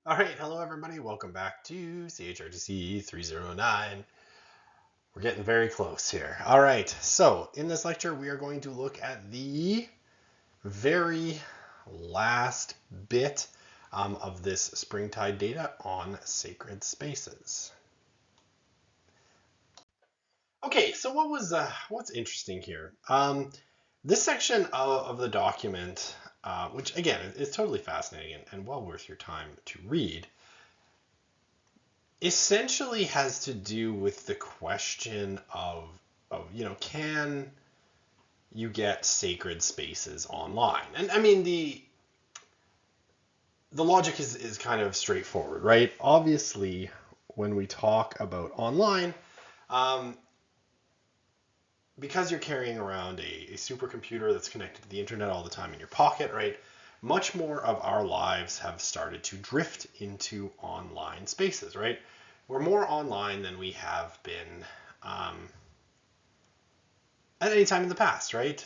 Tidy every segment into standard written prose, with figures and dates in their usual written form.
All right, hello everybody. Welcome back to CHRTC 309. We're getting very close here. All right, so in this lecture, we are going to look at the very last bit of this springtide data on sacred spaces. Okay, so what's interesting here? This section of the document, which again is totally fascinating and well worth your time to read, essentially has to do with the question of can you get sacred spaces online? And I mean the logic is kind of straightforward, right? Obviously, when we talk about online, um, because you're carrying around a supercomputer that's connected to the internet all the time in your pocket, right? Much more of our lives have started to drift into online spaces, right? We're more online than we have been at any time in the past, right?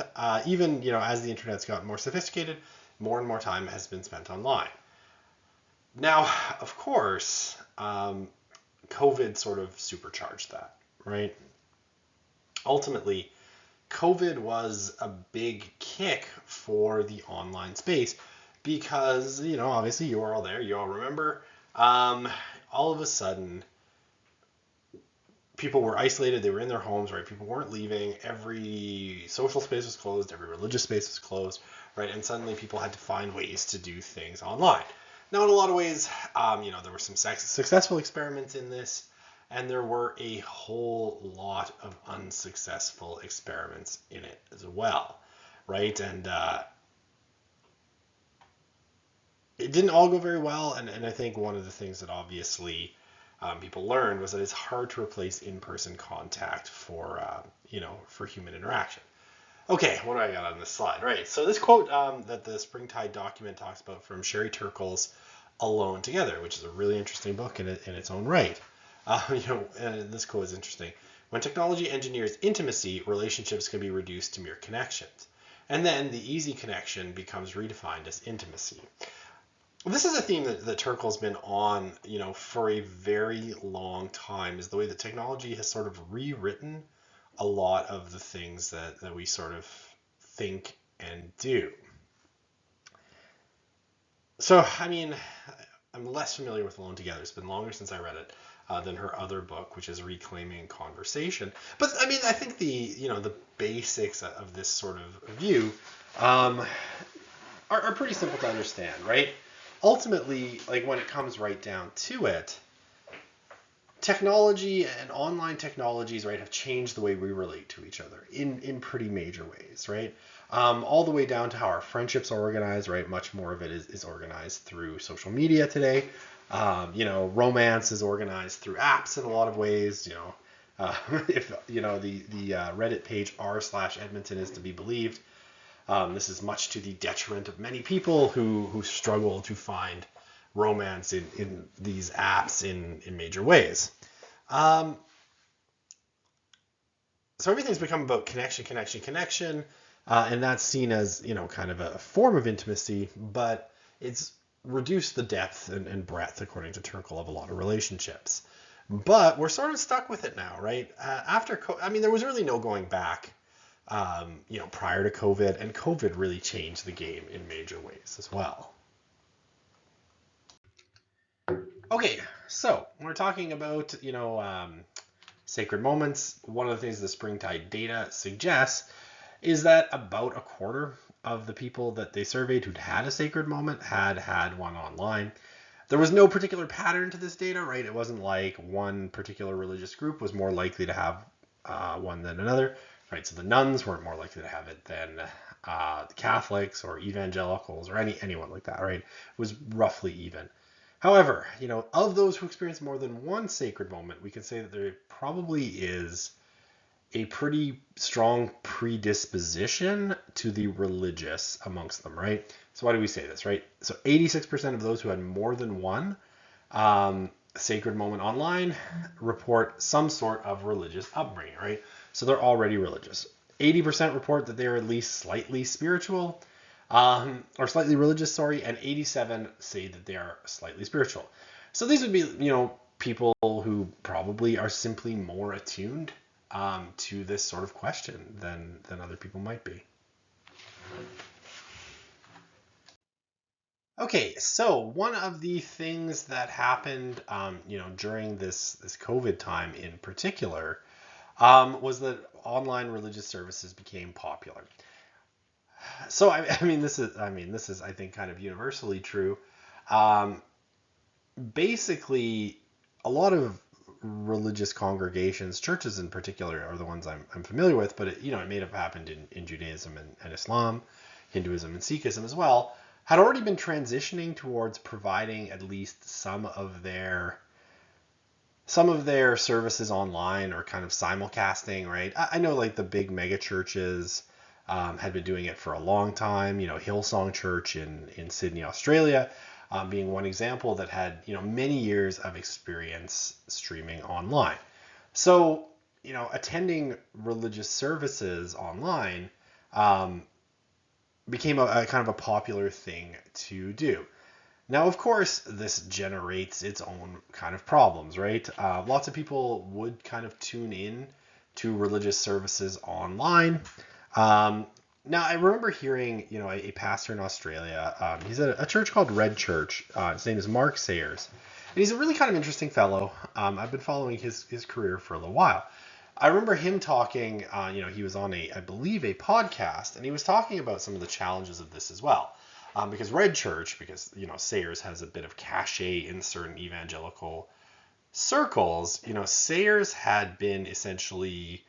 Even as the internet's gotten more sophisticated, more and more time has been spent online. Now, of course, COVID sort of supercharged that, right? Ultimately, COVID was a big kick for the online space because, obviously you were all there, you all remember. All of a sudden, people were isolated, they were in their homes, right? People weren't leaving, every social space was closed, every religious space was closed, right? And suddenly people had to find ways to do things online. Now, in a lot of ways, there were some successful experiments in this, and there were a whole lot of unsuccessful experiments in it as well, right? And it didn't all go very well, and I think one of the things that obviously people learned was that it's hard to replace in-person contact for human interaction. Okay, what do I got on this slide? Right, so this quote that the Springtide document talks about from Sherry Turkle's Alone Together, which is a really interesting book in its own right. And this quote is interesting. When technology engineers intimacy, relationships can be reduced to mere connections. And then the easy connection becomes redefined as intimacy. This is a theme that Turkle's been on, for a very long time, is the way that technology has sort of rewritten a lot of the things that we sort of think and do. So, I mean, I'm less familiar with Alone Together. It's been longer since I read it than her other book, which is Reclaiming Conversation. But I mean, I think the basics of this sort of view are pretty simple to understand, right? Ultimately, like when it comes right down to it, technology and online technologies, right, have changed the way we relate to each other in pretty major ways, right? All the way down to how our friendships are organized, right? Much more of it is organized through social media today. Romance is organized through apps in a lot of ways. If the Reddit page r/Edmonton is to be believed, this is much to the detriment of many people who struggle to find romance in these apps in major ways. Um, so everything's become about connection, connection, connection, and that's seen as kind of a form of intimacy, but it's reduced the depth and breadth, according to Turkle, of a lot of relationships. But we're sort of stuck with it now, right? I mean, there was really no going back, prior to COVID, and COVID really changed the game in major ways as well. Okay, so we're talking about, sacred moments. One of the things the Springtide data suggests is that about a quarter of the people that they surveyed who'd had a sacred moment had one online. There was no particular pattern to this data, right? It wasn't like one particular religious group was more likely to have one than another, right? So the nuns weren't more likely to have it than the Catholics or evangelicals or anyone like that, right? It was roughly even. However, of those who experience more than one sacred moment, we can say that there probably is a pretty strong predisposition to the religious amongst them, right? So why do we say this, right? So 86% of those who had more than one sacred moment online report some sort of religious upbringing, right? So they're already religious. 80% report that they're at least slightly spiritual. or slightly religious, sorry, and 87 say that they are slightly spiritual. So these would be, people who probably are simply more attuned to this sort of question than other people might be. Okay, so one of the things that happened, during this COVID time in particular, was that online religious services became popular. So this is I think kind of universally true. Um, Basically, a lot of religious congregations, churches in particular, are the ones I'm familiar with, but it may have happened in Judaism and Islam, Hinduism and Sikhism as well, had already been transitioning towards providing at least some of their services online or kind of simulcasting, right? I know like the big mega churches had been doing it for a long time. Hillsong Church in Sydney, Australia, being one example that had many years of experience streaming online. So attending religious services online um, became a kind of a popular thing to do. Now, of course, this generates its own kind of problems, right? Lots of people would kind of tune in to religious services online. Um, Now, I remember hearing, a pastor in Australia. He's at a church called Red Church. His name is Mark Sayers, and he's a really kind of interesting fellow. I've been following his career for a little while. I remember him talking. He was on I believe, a podcast, and he was talking about some of the challenges of this as well. Because Red Church, because Sayers has a bit of cachet in certain evangelical circles. Sayers had been essentially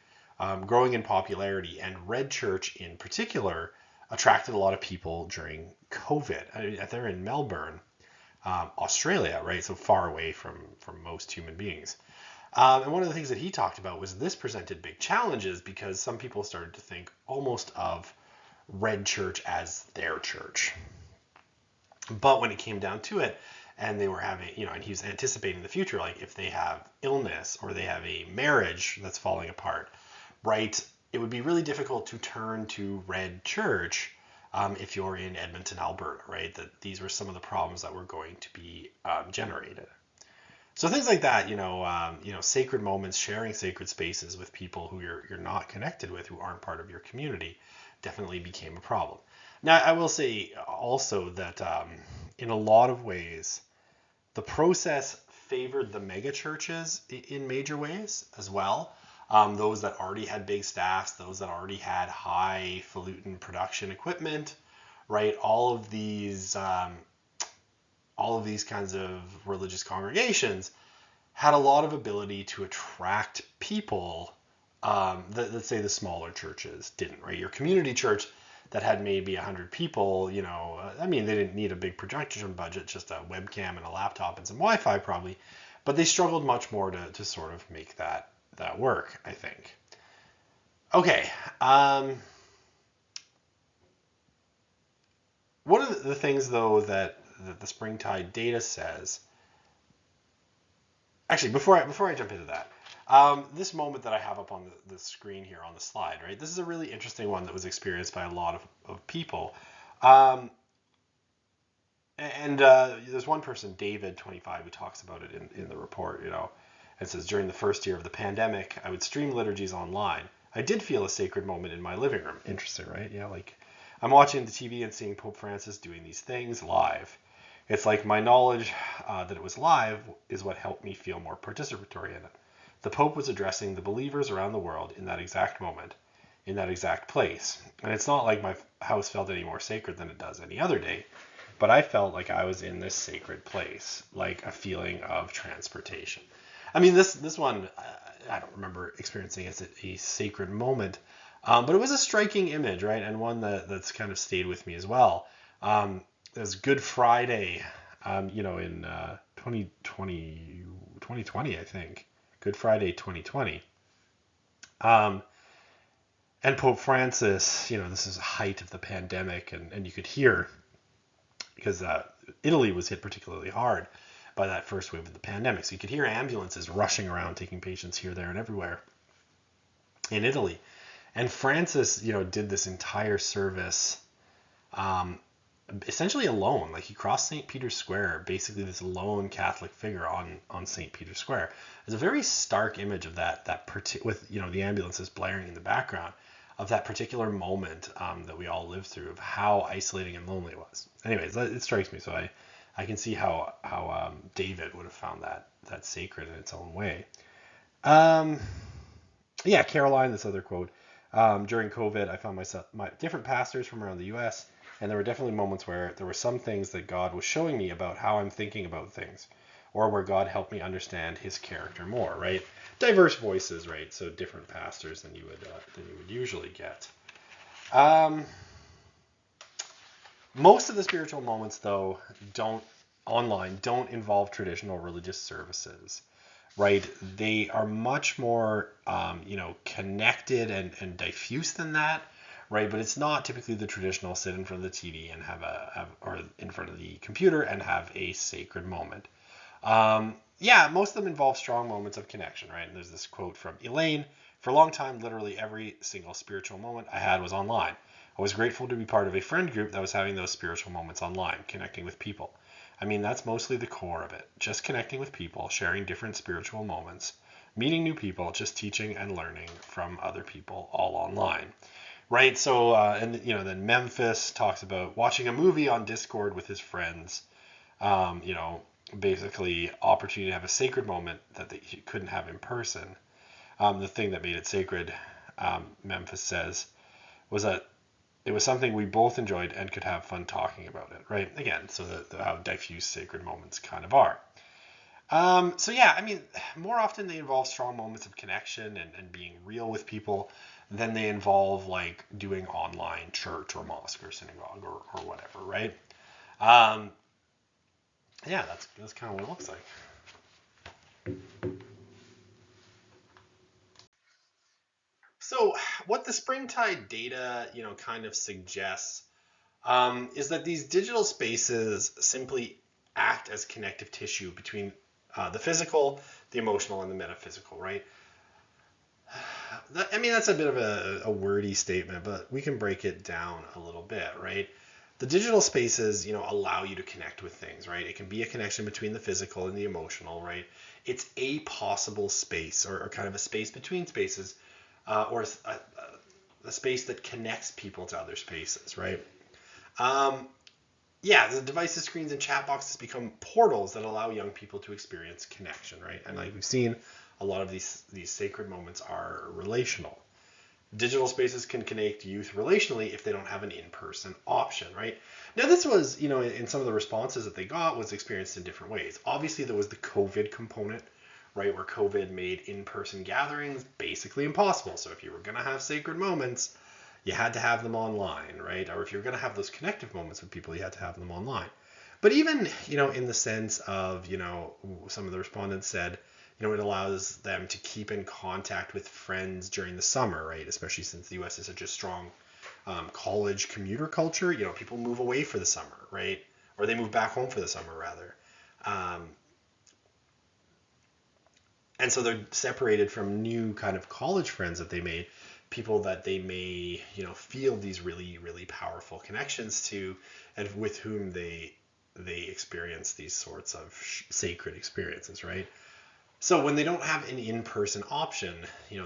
growing in popularity, and Red Church in particular attracted a lot of people during COVID. I mean, they're in Melbourne, Australia, right? So far away from most human beings. And one of the things that he talked about was this presented big challenges because some people started to think almost of Red Church as their church. But when it came down to it, and they were having, and he was anticipating the future, like if they have illness or they have a marriage that's falling apart, right? It would be really difficult to turn to Red Church if you're in Edmonton, Alberta, right? That these were some of the problems that were going to be generated. So things like that, sacred moments, sharing sacred spaces with people who you're not connected with, who aren't part of your community, definitely became a problem. Now, I will say also that in a lot of ways, the process favored the mega churches in major ways as well. Those that already had big staffs, those that already had highfalutin production equipment, right? All of these kinds of religious congregations had a lot of ability to attract people that, let's say, the smaller churches didn't, right? Your community church that had maybe 100 people, they didn't need a big production budget, just a webcam and a laptop and some Wi-Fi probably, but they struggled much more to sort of make that work, I think. Okay. One of the things, though, that the Springtide data says. Actually, before I jump into that, this moment that I have up on the screen here on the slide, right? This is a really interesting one that was experienced by a lot of people. And there's one person, David, 25, who talks about it in the report, It says, during the first year of the pandemic, I would stream liturgies online. I did feel a sacred moment in my living room. Interesting, right? Yeah, like I'm watching the TV and seeing Pope Francis doing these things live. It's like my knowledge that it was live is what helped me feel more participatory in it. The Pope was addressing the believers around the world in that exact moment, in that exact place. And it's not like my house felt any more sacred than it does any other day, but I felt like I was in this sacred place, like a feeling of transportation. I mean, this one, I don't remember experiencing as a sacred moment, but it was a striking image, right? And one that's kind of stayed with me as well. It was Good Friday, in 2020, I think. Good Friday 2020. And Pope Francis, this is the height of the pandemic, and you could hear, because Italy was hit particularly hard by that first wave of the pandemic. So you could hear ambulances rushing around taking patients here, there, and everywhere in Italy. And Francis, did this entire service essentially alone. Like he crossed St. Peter's Square, basically this lone Catholic figure on St. Peter's Square. It's a very stark image of with the ambulances blaring in the background of that particular moment that we all lived through, of how isolating and lonely it was. Anyways, it strikes me. So I can see how David would have found that sacred in its own way. Yeah, Caroline, this other quote. During COVID, I found my different pastors from around the U.S., and there were definitely moments where there were some things that God was showing me about how I'm thinking about things, or where God helped me understand His character more. Right, diverse voices, right? So different pastors than you would usually get. Most of the spiritual moments, though, don't involve traditional religious services, right? They are much more, connected and diffuse than that, right? But it's not typically the traditional sit in front of the TV and or in front of the computer and have a sacred moment. Yeah, most of them involve strong moments of connection, right? And there's this quote from Elaine: "For a long time, literally every single spiritual moment I had was online. I was grateful to be part of a friend group that was having those spiritual moments online, connecting with people. I mean, that's mostly the core of it. Just connecting with people, sharing different spiritual moments, meeting new people, just teaching and learning from other people, all online." Right? So, then Memphis talks about watching a movie on Discord with his friends. Um, you know, Basically opportunity to have a sacred moment that he couldn't have in person. The thing that made it sacred, Memphis says, was that it was something we both enjoyed and could have fun talking about it, right? Again, so how diffuse sacred moments kind of are. So yeah, I mean, more often they involve strong moments of connection and being real with people than they involve like doing online church or mosque or synagogue or whatever, right? Um, yeah, that's kind of what it looks like. So what the Springtide data, kind of suggests is that these digital spaces simply act as connective tissue between the physical, the emotional, and the metaphysical, right? I mean, that's a bit of a wordy statement, but we can break it down a little bit, right? The digital spaces, allow you to connect with things, right? It can be a connection between the physical and the emotional, right? It's a possible space or kind of a space between spaces, or a space that connects people to other spaces, right? Um, yeah, the devices, screens, and chat boxes become portals that allow young people to experience connection, right? And like we've seen, a lot of these sacred moments are relational. Digital spaces can connect youth relationally if they don't have an in-person option, right? Now, this was, in some of the responses that they got, was experienced in different ways. Obviously, there was the COVID component, right, where COVID made in-person gatherings basically impossible. So if you were going to have sacred moments, you had to have them online, right? Or if you're going to have those connective moments with people, you had to have them online. But even, in the sense of, some of the respondents said, it allows them to keep in contact with friends during the summer, right? Especially since the U.S. is such a strong college commuter culture. People move away for the summer, right? Or they move back home for the summer, rather. Um, and so they're separated from new kind of college friends that they made, people that they may feel these really really powerful connections to, and with whom they experience these sorts of sacred experiences, right? So when they don't have an in-person option,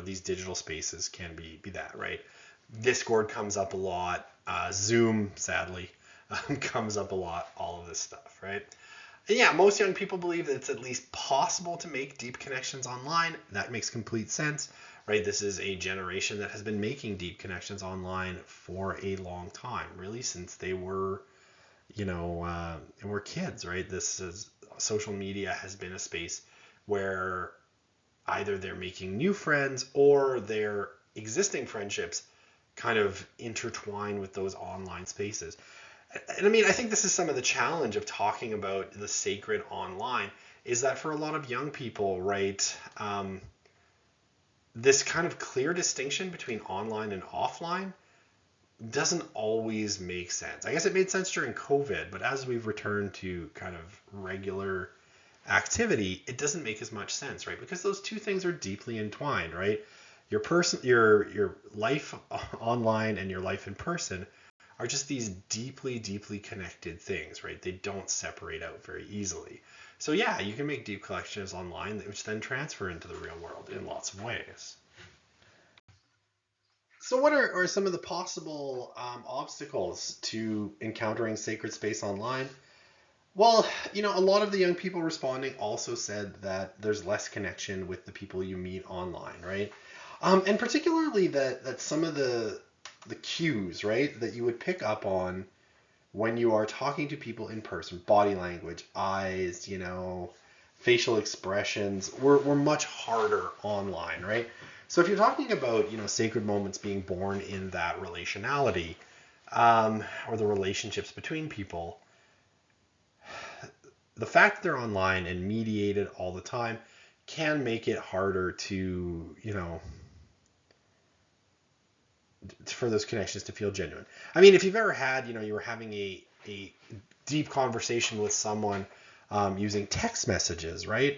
these digital spaces can be that, right? Discord comes up a lot, Zoom sadly comes up a lot, all of this stuff, right? And yeah, most young people believe that it's at least possible to make deep connections online. That makes complete sense, right? This is a generation that has been making deep connections online for a long time, really since they were, were kids, right? Social media has been a space where either they're making new friends or their existing friendships kind of intertwine with those online spaces. And I mean, I think this is some of the challenge of talking about the sacred online, is that for a lot of young people, right, this kind of clear distinction between online and offline doesn't always make sense. I guess it made sense during COVID, but as we've returned to kind of regular activity, it doesn't make as much sense, right? Because those two things are deeply entwined, right? Your life online and your life in person are just these deeply, deeply connected things, right? They don't separate out very easily. So yeah, you can make deep collections online, which then transfer into the real world in lots of ways. So what are some of the possible obstacles to encountering sacred space online? Well, a lot of the young people responding also said that there's less connection with the people you meet online, right? And particularly that some of the cues, right, that you would pick up on when you are talking to people in person, body language, eyes, facial expressions, were much harder online, right? So if you're talking about, sacred moments being born in that relationality, or the relationships between people, the fact that they're online and mediated all the time can make it harder to, for those connections to feel genuine. I mean, if you've ever had, you were having a deep conversation with someone using text messages, right?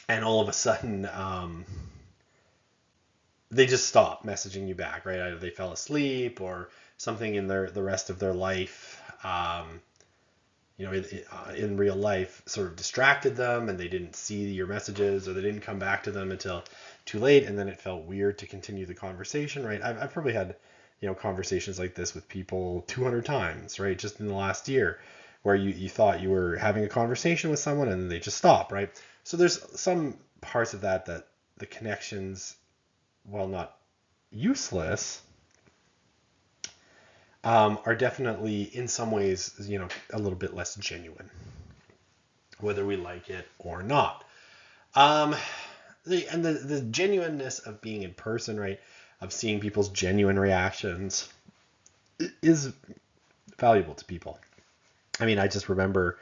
And all of a sudden, they just stop messaging you back, right? Either they fell asleep or something in the rest of their life, in real life sort of distracted them and they didn't see your messages or they didn't come back to them until too late, and then it felt weird to continue the conversation, right? I've probably had, conversations like this with people 200 times, right? Just in the last year, where you thought you were having a conversation with someone and they just stop, right? So there's some parts of that the connections, while not useless, are definitely in some ways, a little bit less genuine, whether we like it or not. The genuineness of being in person, right, of seeing people's genuine reactions is valuable to people. I mean, I just remember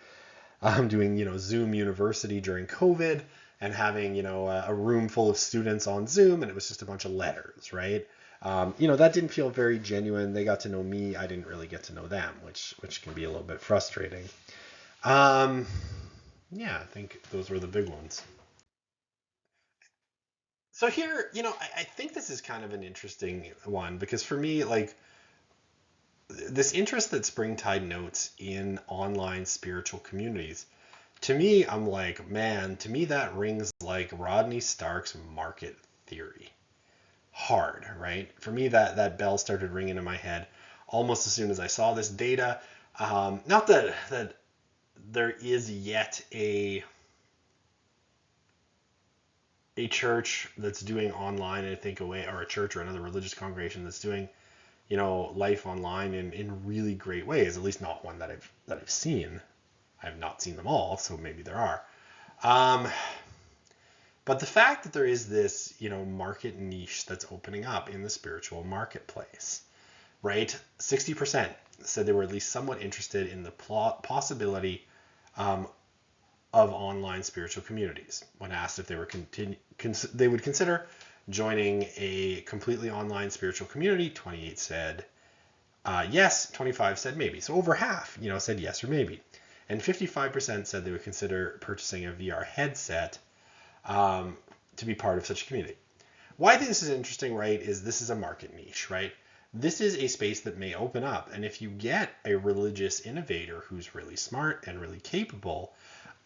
doing, Zoom University during COVID and having, a room full of students on Zoom, and it was just a bunch of letters, right? That didn't feel very genuine. They got to know me. I didn't really get to know them, which can be a little bit frustrating. Yeah, I think those were the big ones. So here, I think this is kind of an interesting one because for me, like this interest that Springtide notes in online spiritual communities, to me, I'm like, man, to me that rings like Rodney Stark's market theory. Hard, right? For me, that bell started ringing in my head almost as soon as I saw this data. Not that there is yet a church that's doing online, I think, or a church or another religious congregation that's doing, life online in really great ways. At least not one that I've seen. I've not seen them all, so maybe there are. But the fact that there is this, market niche that's opening up in the spiritual marketplace, right? 60% said they were at least somewhat interested in the possibility of online spiritual communities. When asked if they they would consider joining a completely online spiritual community, 28 said yes, 25 said maybe. So over half, said yes or maybe. And 55% said they would consider purchasing a VR headset to be part of such a community. Why I think this is interesting, right, is this is a market niche, right? This is a space that may open up. And if you get a religious innovator who's really smart and really capable,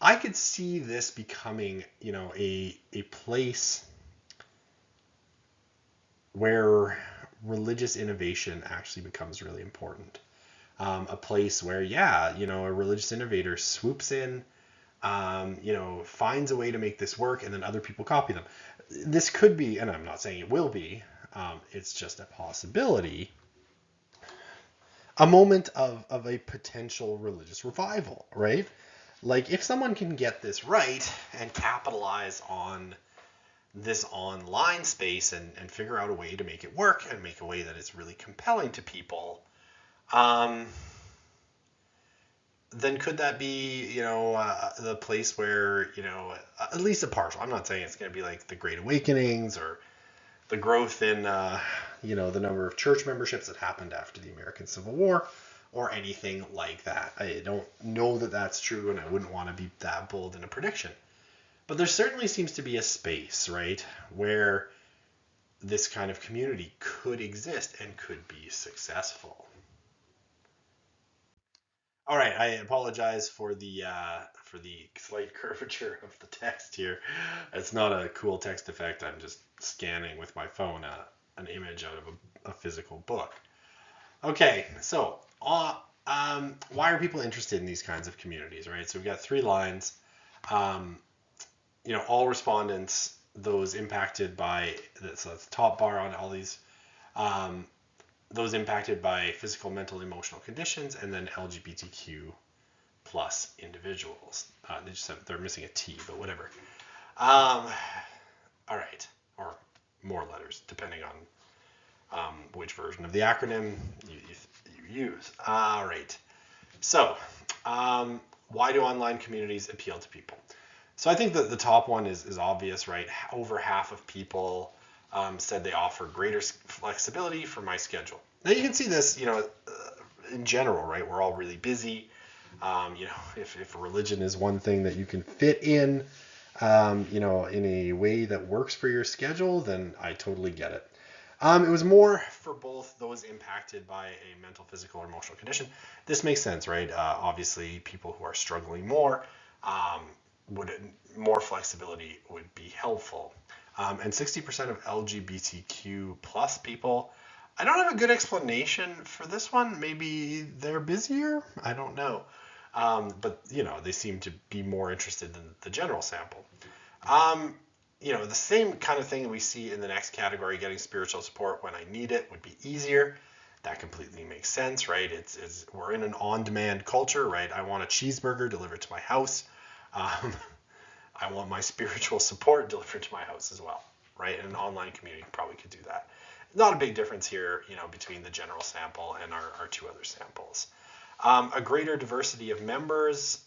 I could see this becoming, a place where religious innovation actually becomes really important. A place where, a religious innovator swoops in, finds a way to make this work, and then other people copy them. This could be, and I'm not saying it will be, it's just a possibility, a moment of a potential religious revival, right? Like if someone can get this right and capitalize on this online space and figure out a way to make it work and make a way that is really compelling to people, then could that be, the place where, at least a partial, I'm not saying it's going to be like the Great Awakenings or the growth in, the number of church memberships that happened after the American Civil War or anything like that. I don't know that that's true, and I wouldn't want to be that bold in a prediction. But there certainly seems to be a space, right, where this kind of community could exist and could be successful. All right, I apologize for the slight curvature of the text here. It's not a cool text effect. I'm just scanning with my phone an image out of a physical book. Okay, so why are people interested in these kinds of communities, right? So we've got 3 lines. All respondents, those impacted by, so that's the top bar on all these, those impacted by physical, mental, emotional conditions, and then LGBTQ plus individuals. They're missing a T, but whatever. All right, or more letters, depending on which version of the acronym you use. All right. So, why do online communities appeal to people? So I think that the top one is obvious, right? Over half of people said they offer greater flexibility for my schedule. Now you can see this, in general, right? We're all really busy. If religion is one thing that you can fit in, in a way that works for your schedule, then I totally get it. It was more for both those impacted by a mental, physical, or emotional condition. This makes sense, right? Obviously, people who are struggling more, more flexibility would be helpful. And 60% of LGBTQ plus people, I don't have a good explanation for this one. Maybe they're busier. I don't know. But they seem to be more interested than the general sample. The same kind of thing we see in the next category, getting spiritual support when I need it would be easier. That completely makes sense, right? We're in an on-demand culture, right? I want a cheeseburger delivered to my house. I want my spiritual support delivered to my house as well, right? And an online community probably could do that. Not a big difference here, between the general sample and our 2 other samples. A greater diversity of members,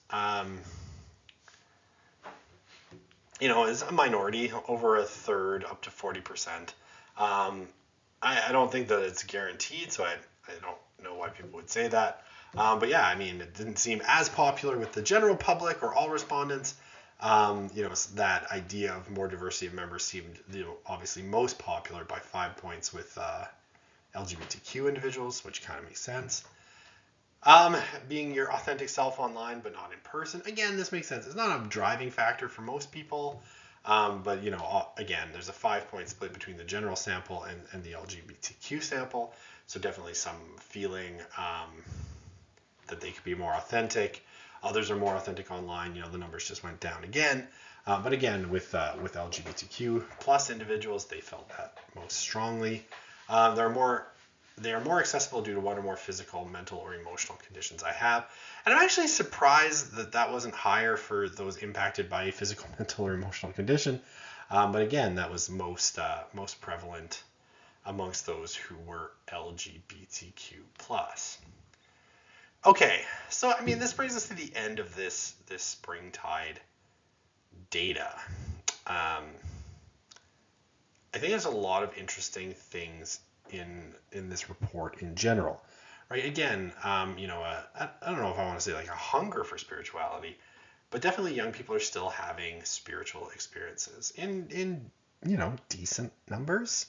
is a minority, over a third, up to 40%. I don't think that it's guaranteed, so I don't know why people would say that. But yeah, it didn't seem as popular with the general public or all respondents. That idea of more diversity of members seemed, obviously most popular by 5 points with LGBTQ individuals, which kind of makes sense. Being your authentic self online, but not in person. Again, this makes sense. It's not a driving factor for most people. But, again, there's a 5-point split between the general sample and the LGBTQ sample. So definitely some feeling that they could be more authentic. Others are more authentic online. The numbers just went down again. But again, with LGBTQ plus individuals, they felt that most strongly. They are more accessible due to one or more physical, mental, or emotional conditions I have. And I'm actually surprised that wasn't higher for those impacted by a physical, mental, or emotional condition. But again, that was most prevalent amongst those who were LGBTQ plus. Okay, so this brings us to the end of this Springtide data. I think there's a lot of interesting things in this report in general, right? Again, I don't know if I want to say like a hunger for spirituality, but definitely young people are still having spiritual experiences in decent numbers,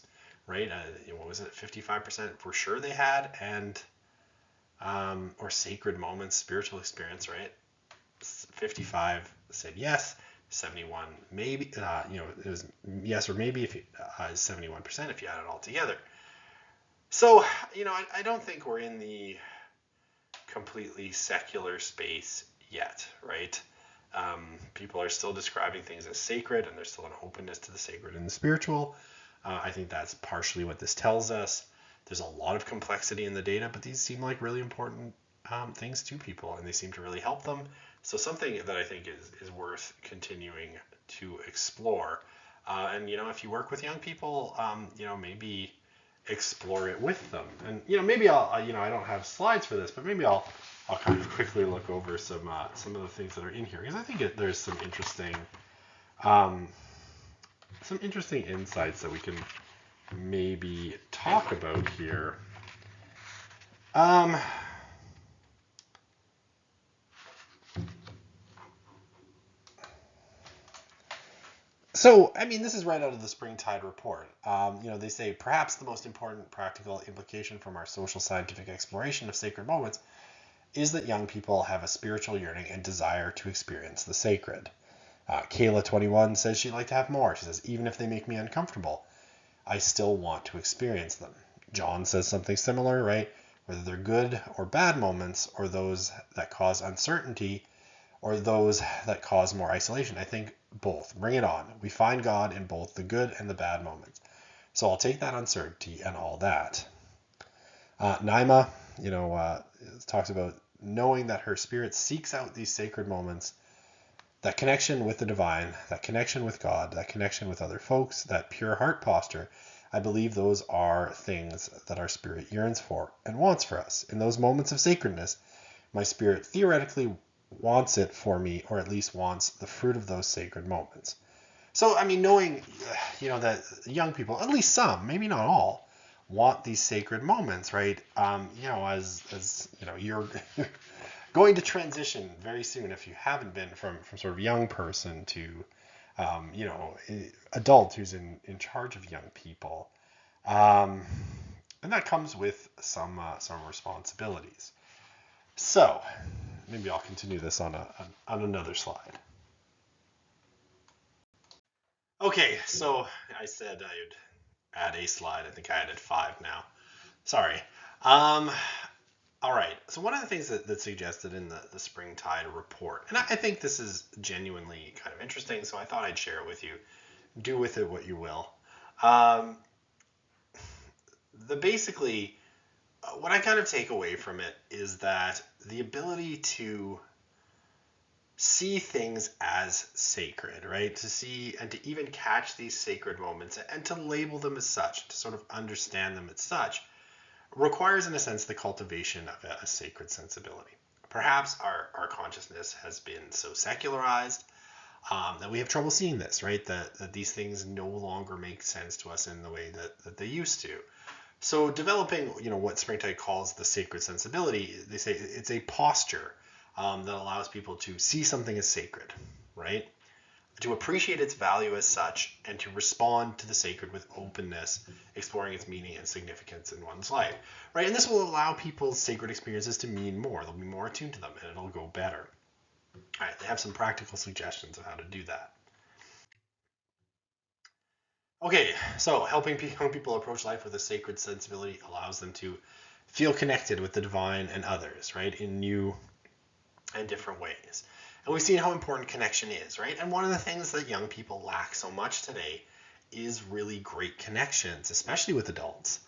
right? What was it? 55% for sure they had, and or sacred moments, spiritual experience, right? 55 said yes, 71 maybe, it was yes or maybe if 71% if you add it all together. So, I don't think we're in the completely secular space yet, right? People are still describing things as sacred, and there's still an openness to the sacred and the spiritual. I think that's partially what this tells us. There's a lot of complexity in the data, but these seem like really important things to people, and they seem to really help them. So something that I think is worth continuing to explore. And, if you work with young people, maybe explore it with them. And, maybe I'll, I don't have slides for this, but maybe I'll kind of quickly look over some of the things that are in here, because I think there's some interesting insights that we can maybe talk about here. So, I mean, this is right out of the Springtide report. They say perhaps the most important practical implication from our social scientific exploration of sacred moments is that young people have a spiritual yearning and desire to experience the sacred. Kayla 21 says she'd like to have more. She says, even if they make me uncomfortable, I still want to experience them. John says something similar, right? Whether they're good or bad moments, or those that cause uncertainty, or those that cause more isolation. I think both. Bring it on. We find God in both the good and the bad moments. So I'll take that uncertainty and all that. Naima, talks about knowing that her spirit seeks out these sacred moments, that connection with the divine, that connection with God, that connection with other folks, that pure heart posture. I believe those are things that our spirit yearns for and wants for us. In those moments of sacredness, my spirit theoretically wants it for me, or at least wants the fruit of those sacred moments. So, I mean, knowing, that young people, at least some, maybe not all, want these sacred moments, right? As you're going to transition very soon, if you haven't been from sort of young person to, adult who's in charge of young people. And that comes with some responsibilities. So, maybe I'll continue this on another slide. Okay, so I said I'd add a slide. I think I added 5 now. Sorry. All right. So one of the things that's suggested in the Springtide report, and I think this is genuinely kind of interesting, so I thought I'd share it with you. Do with it what you will. Um, basically, what I kind of take away from it is that the ability to see things as sacred, right? To see and to even catch these sacred moments and to label them as such, to sort of understand them as such, requires, in a sense, the cultivation of a sacred sensibility. Perhaps our consciousness has been so secularized that we have trouble seeing this, right? That these things no longer make sense to us in the way that they used to. So developing, what Springtide calls the sacred sensibility, they say it's a posture that allows people to see something as sacred, right? To appreciate its value as such, and to respond to the sacred with openness, exploring its meaning and significance in one's life, right? And this will allow people's sacred experiences to mean more. They'll be more attuned to them, and it'll go better. All right, they have some practical suggestions of how to do that. Okay, so helping young people approach life with a sacred sensibility allows them to feel connected with the divine and others, right, in new and different ways. And we've seen how important connection is, right? And one of the things that young people lack so much today is really great connections, especially with adults.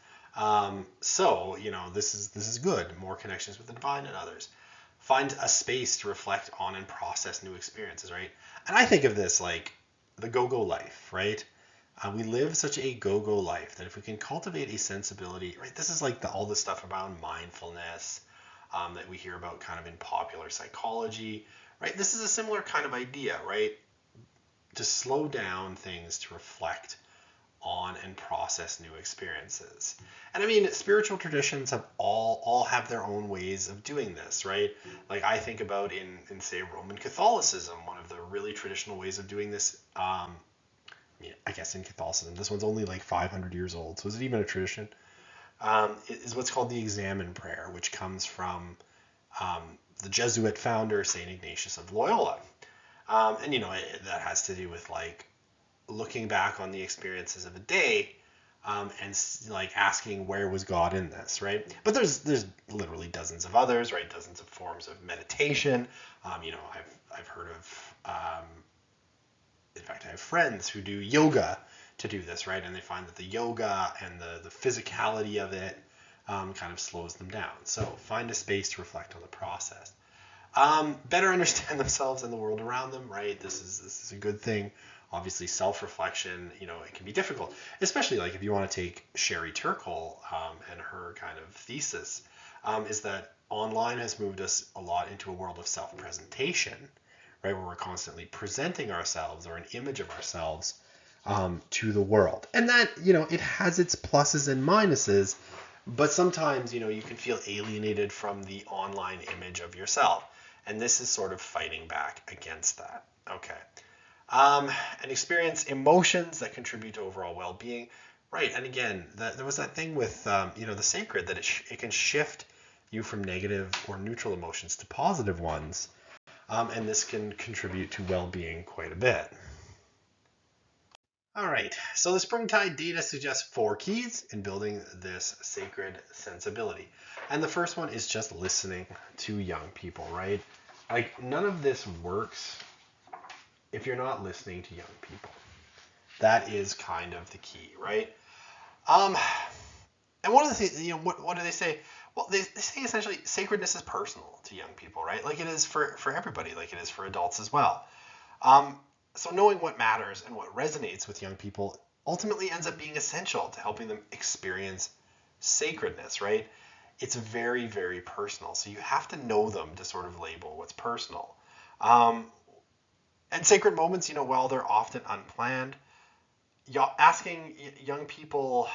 This is good. More connections with the divine and others. Find a space to reflect on and process new experiences, right? And I think of this like the go-go life, right? We live such a go-go life that if we can cultivate a sensibility, right? This is like all the stuff about mindfulness that we hear about kind of in popular psychology, right? This is a similar kind of idea, right? To slow down things to reflect on and process new experiences. And I mean, spiritual traditions have all have their own ways of doing this, right? Like I think about in say Roman Catholicism, one of the really traditional ways of doing this. I guess in Catholicism, this one's only like 500 years old, so is it even a tradition? Is what's called the Examen Prayer, which comes from the Jesuit founder Saint Ignatius of Loyola, and that has to do with like looking back on the experiences of a day, and like asking where was God in this, right? But there's literally dozens of others, right? Dozens of forms of meditation. I've heard of. In fact, I have friends who do yoga to do this, right? And they find that the yoga and the physicality of it kind of slows them down. So find a space to reflect on the process. Better understand themselves and the world around them, right? This is a good thing. Obviously, self-reflection, it can be difficult, especially like if you want to take Sherry Turkle and her kind of thesis, is that online has moved us a lot into a world of self-presentation, right? Where we're constantly presenting ourselves or an image of ourselves to the world. And that, it has its pluses and minuses, but sometimes, you can feel alienated from the online image of yourself. And this is sort of fighting back against that. Okay. and experience emotions that contribute to overall well-being. Right, and again, there was that thing with the sacred that it can shift you from negative or neutral emotions to positive ones, and this can contribute to well-being quite a bit. All right, so the Springtide data suggests 4 keys in building this sacred sensibility. And the first one is just listening to young people, right? Like, none of this works if you're not listening to young people. That is kind of the key, right? Um, and one of the things, what do they say? Well, they say essentially sacredness is personal to young people, right? Like it is for everybody, like it is for adults as well. Um, so knowing what matters and what resonates with young people ultimately ends up being essential to helping them experience sacredness, right? It's very, very personal. So you have to know them to sort of label what's personal. Um, and sacred moments, while they're often unplanned, asking young people,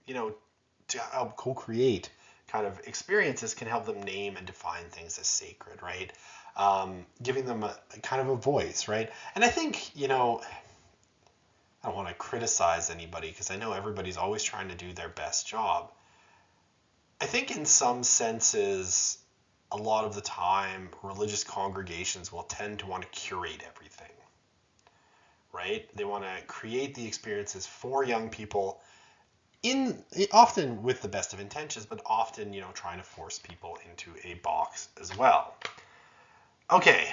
to co-create kind of experiences can help them name and define things as sacred, right? Giving them a kind of a voice, right? And I think, I don't want to criticize anybody because I know everybody's always trying to do their best job. I think in some senses, a lot of the time, religious congregations will tend to want to curate everything, right? They want to create the experiences for young people often with the best of intentions, but often, trying to force people into a box as well. Okay.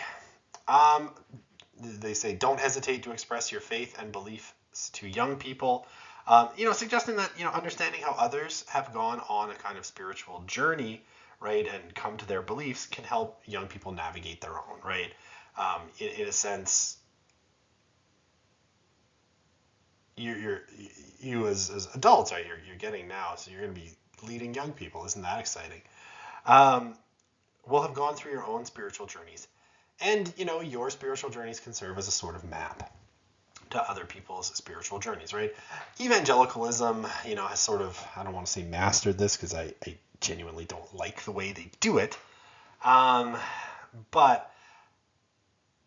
They say don't hesitate to express your faith and beliefs to young people. Suggesting that, understanding how others have gone on a kind of spiritual journey, right, and come to their beliefs can help young people navigate their own, right? In a sense, you as adults, right, you're getting now, so you're going to be leading young people. Isn't that exciting? Will have gone through your own spiritual journeys, and your spiritual journeys can serve as a sort of map to other people's spiritual journeys, right? Evangelicalism, has sort of, I don't want to say mastered this because I genuinely don't like the way they do it, but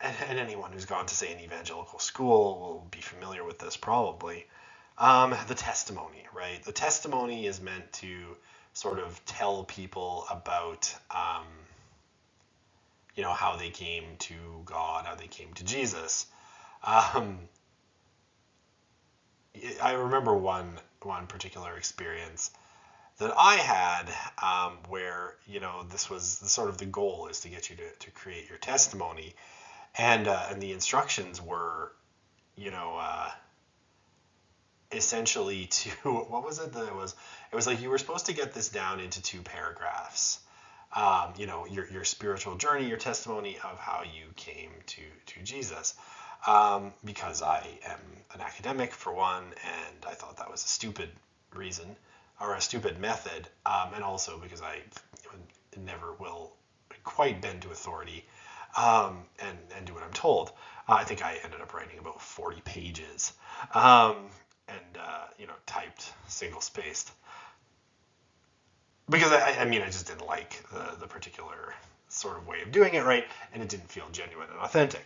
and anyone who's gone to, say, an evangelical school will be familiar with this probably. The testimony, right? The testimony is meant to sort of tell people about, how they came to God, how they came to Jesus. I remember one particular experience that I had where, this was sort of the goal is to get you to create your testimony. And the instructions were, essentially to what was it that it was like you were supposed to get this down into 2 paragraphs. Your spiritual journey, your testimony of how you came to Jesus. Because I am an academic for one, and I thought that was a stupid reason or a stupid method, and also because I never will quite bend to authority. And do what I'm told. I think I ended up writing about 40 pages, and typed single spaced because I just didn't like the particular sort of way of doing it, right, and it didn't feel genuine and authentic.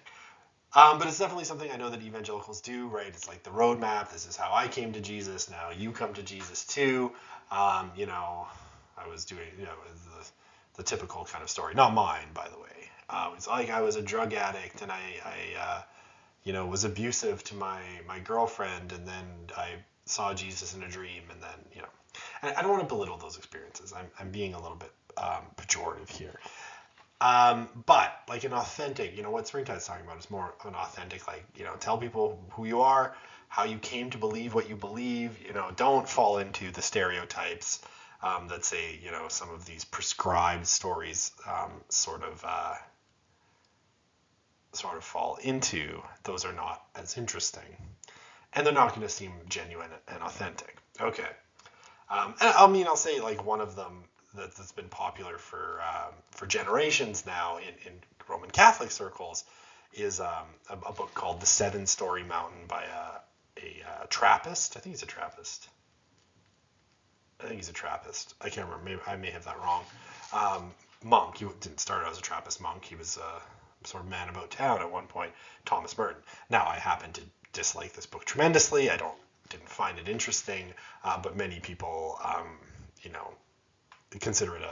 But it's definitely something I know that evangelicals do, right? It's like the roadmap. This is how I came to Jesus. Now you come to Jesus too. I was doing, the typical kind of story. Not mine, by the way. It's like I was a drug addict and I was abusive to my girlfriend, and then I saw Jesus in a dream, and then, and I don't want to belittle those experiences. I'm being a little bit pejorative here. But like an authentic, what Springtide's talking about is more an authentic, like, tell people who you are, how you came to believe what you believe, don't fall into the stereotypes that say, some of these prescribed stories sort of fall into. Those are not as interesting, and they're not going to seem genuine and authentic. Okay. And I'll say like one of them that's been popular for generations now in Roman Catholic circles is a book called The 7-Story Mountain by a Trappist. I think he's a Trappist. I can't remember. Maybe I may have that wrong. Monk. He didn't start out as a Trappist monk. He was a sort of man about town at one point. Thomas Thomas Merton. Now, I happen to dislike this book tremendously. Didn't find it interesting, but many people, you know, consider it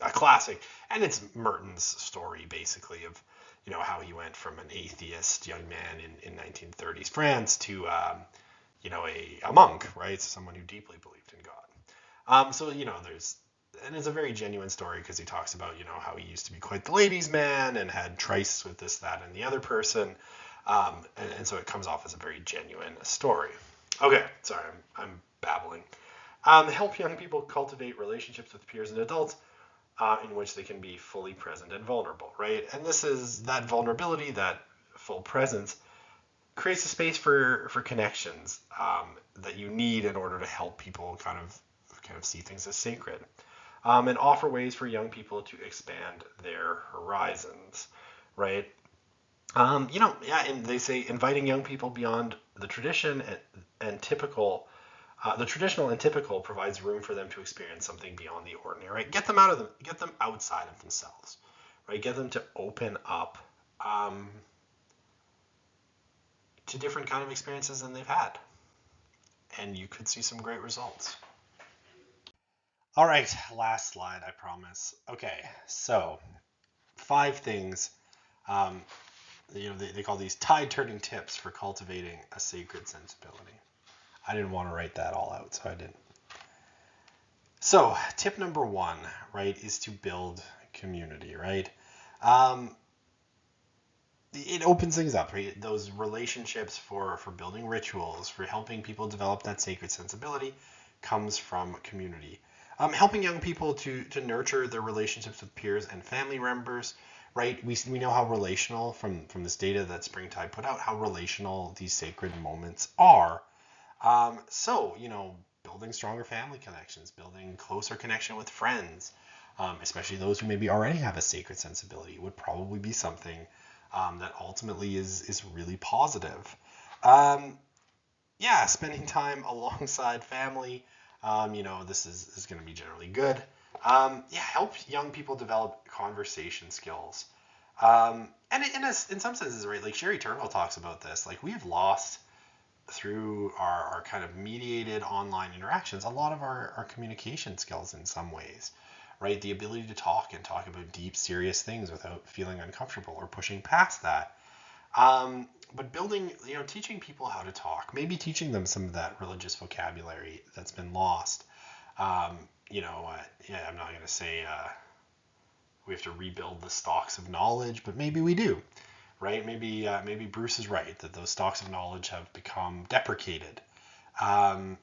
a classic. And it's Merton's story, basically, of, you know, how he went from an atheist young man in 1930s France to, you know, a monk, right? Someone who deeply believed in God. So, you know, and it's a very genuine story because he talks about, you know, how he used to be quite the ladies' man and had trysts with this, that, and the other person. And so it comes off as a very genuine story. Okay, sorry, I'm babbling. Help young people cultivate relationships with peers and adults in which they can be fully present and vulnerable, right? And this is that vulnerability, that full presence, creates a space for connections that you need in order to help people kind of see things as sacred, and offer ways for young people to expand their horizons, right? You know, yeah, and they say inviting young people beyond the tradition and typical. The traditional and typical provides room for them to experience something beyond the ordinary. Right? Get them outside of themselves, right? Get them to open up to different kind of experiences than they've had, and you could see some great results. All right, last slide, I promise. Okay, so 5 things. You know, they call these tide-turning tips for cultivating a sacred sensibility. I didn't want to write that all out, so I didn't. So, tip number 1, right, is to build community, right? It opens things up, right? Those relationships for building rituals, for helping people develop that sacred sensibility comes from community. Helping young people to nurture their relationships with peers and family members, right? We know how relational, from this data that Springtide put out, how relational these sacred moments are. So, you know, building stronger family connections, building closer connection with friends, especially those who maybe already have a sacred sensibility, would probably be something that ultimately is really positive. Yeah, spending time alongside family, you know, this is going to be generally good. Yeah, help young people develop conversation skills. And in some senses, right, like Sherry Turkle talks about this, like we've lost through our kind of mediated online interactions a lot of our communication skills in some ways, right? The ability to talk about deep, serious things without feeling uncomfortable or pushing past that. But building, you know, teaching people how to talk, maybe teaching them some of that religious vocabulary that's been lost. You know, yeah, I'm not going to say we have to rebuild the stocks of knowledge, but maybe we do, right? Maybe Bruce is right that those stocks of knowledge have become deprecated. And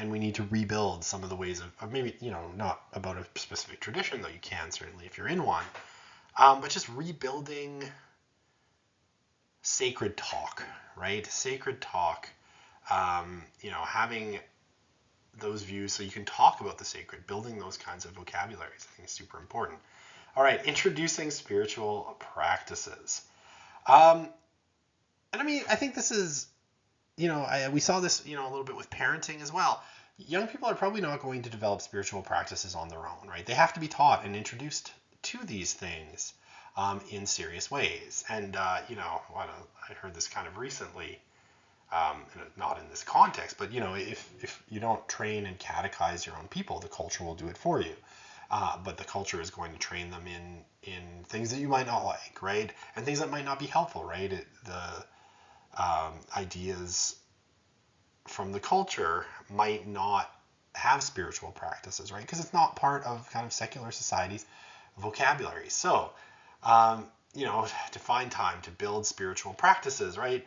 we need to rebuild some of the ways of maybe, you know, not about a specific tradition, though you can certainly if you're in one, but just rebuilding sacred talk, right? Sacred talk, you know, having those views so you can talk about the sacred, building those kinds of vocabularies, I think is super important. All right, introducing spiritual practices. And I mean, I think this is, you know, we saw this, you know, a little bit with parenting as well. Young people are probably not going to develop spiritual practices on their own, right? They have to be taught and introduced to these things in serious ways. And, you know, I heard this kind of recently, not in this context, but, you know, if you don't train and catechize your own people, the culture will do it for you. But the culture is going to train them in things that you might not like, right? And things that might not be helpful, right? Ideas from the culture might not have spiritual practices, right? Because it's not part of kind of secular society's vocabulary. So, you know, to find time to build spiritual practices, right?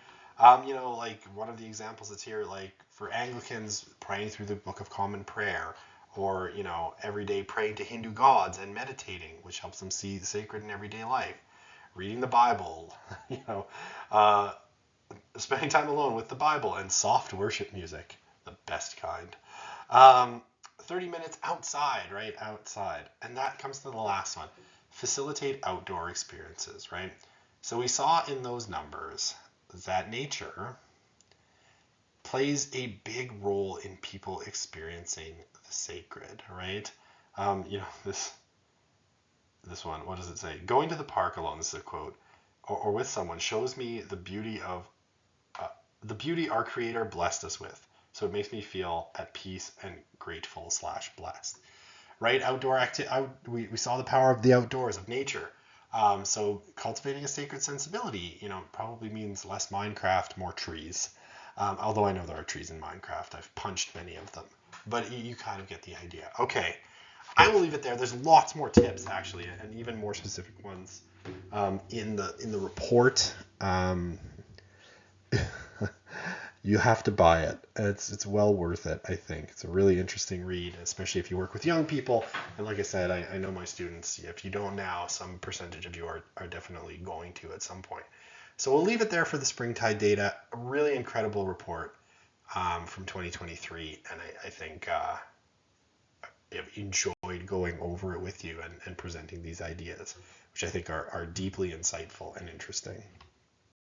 You know, like one of the examples that's here, like for Anglicans, praying through the Book of Common Prayer, or, you know, every day praying to Hindu gods and meditating, which helps them see the sacred in everyday life. Reading the Bible, you know, spending time alone with the Bible and soft worship music, the best kind. 30 minutes outside, right? Outside. And that comes to the last one. Facilitate outdoor experiences, right? So we saw in those numbers that nature plays a big role in people experiencing the sacred, right? You know, this this one. What does it say? Going to the park alone, this is a quote, or with someone shows me the beauty our Creator blessed us with. So it makes me feel at peace and grateful / blessed. Right? We saw the power of the outdoors, of nature. So cultivating a sacred sensibility, probably means less Minecraft, more trees. Although I know there are trees in Minecraft. I've punched many of them. But you kind of get the idea. Okay, I will leave it there. There's lots more tips, actually, and even more specific ones in the report. You have to buy it. It's well worth it, I think. It's a really interesting read, especially if you work with young people. And like I said, I know my students, if you don't now, some percentage of you are definitely going to at some point. So we'll leave it there for the Springtide data. A really incredible report from 2023. And I think I've enjoyed going over it with you and presenting these ideas, which I think are deeply insightful and interesting.